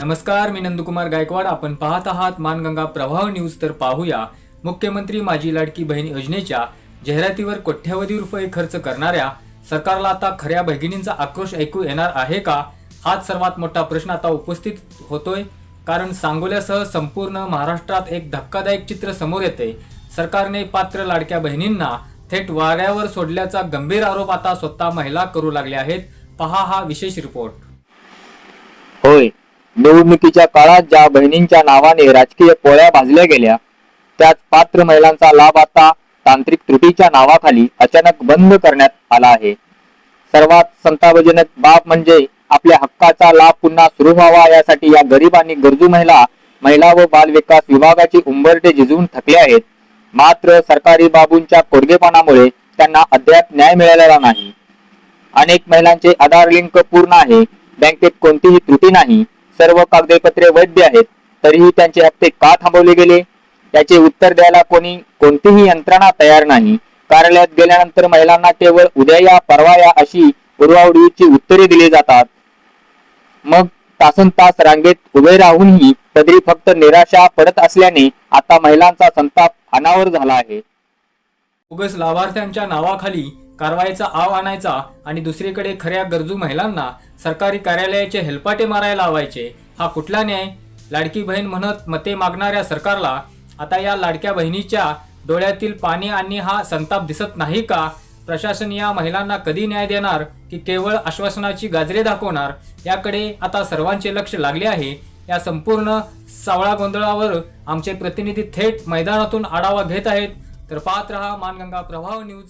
नमस्कार, मी नंदकुमार गायकवाड. आपण पाहत आहात मानगंगा प्रवाह न्यूज. तर पाहूया, मुख्यमंत्री माझी लाडकी बहीण योजनेच्या जाहिरातीवर कोट्यवधी रुपये खर्च करणाऱ्या सरकारला आता खऱ्या भगिनींचा आक्रोश ऐकू येणार आहे का? हाच सर्वात मोठा प्रश्न आता उपस्थित होतोय. कारण सांगोल्यासह संपूर्ण महाराष्ट्रात एक धक्कादायक चित्र समोर येते. सरकारने पात्र लाडक्या बहिणींना थेट वाऱ्यावर सोडल्याचा गंभीर आरोप आता स्वतः महिला करू लागल्या आहेत. पहा हा विशेष रिपोर्ट. होय, निवडणुकीच्या काळात ज्या बहिणींच्या नावाने राजकीय पोळ्या भाजल्या गेल्या, त्याच पात्र महिलांचा लाभ आता तांत्रिक त्रुटीच्या नावाखाली अचानक बंद करण्यात आला आहे. सर्वात संतापजनक बाब म्हणजे आपल्या हक्काचा लाभ पुन्हा सुरू व्हावा यासाठी या गरीब आणि गरजू महिला व बाल विकास विभागाची उंबरठे झिजवून थकले आहेत. मात्र सरकारी बाबूंच्या कोडगेपणामुळे त्यांना अद्याप न्याय मिळालेला नाही. अनेक महिलांचे आधार लिंक पूर्ण आहे, बँकेत कोणतीही त्रुटी नाही, सर्व कागदपत्रे वैध आहेत, तरीही त्यांचे हप्ते का थांबवले गेले याचे उत्तर द्यायला कोणतीही यंत्रणा तयार नाही. कार्यालयात गेल्यानंतर महिलांना केवळ उद्या या परवा या अशी उडवाउडवीची उत्तरे दिली जातात. मग तासनतास रांगेत उभे राहूनही कधी फक्त निराशा पडत असल्याने आता महिलांचा संताप अनावर झाला आहे. उगाच लाभार्थ्यांच्या नावाखाली कारवाईचा आव आणायचा आणि दुसरीकडे खऱ्या गरजू महिलांना सरकारी कार्यालयाचे हेलपाटे मारायला लावायचे. हा कुठला न्याय? लाडकी बहीण म्हणत मते मागणाऱ्या सरकारला आता या लाडक्या बहिणीच्या डोळ्यातील पाणी आणि हा संताप दिसत नाही का? प्रशासन या महिलांना कधी न्याय देणार की केवळ आश्वासनाची गाजरे दाखवणार याकडे आता सर्वांचे लक्ष लागले आहे. या संपूर्ण सावळा गोंधळावर आमचे प्रतिनिधी थेट मैदानातून आढावा घेत आहेत. तर पाहत रहा मानगंगा प्रवाह न्यूज.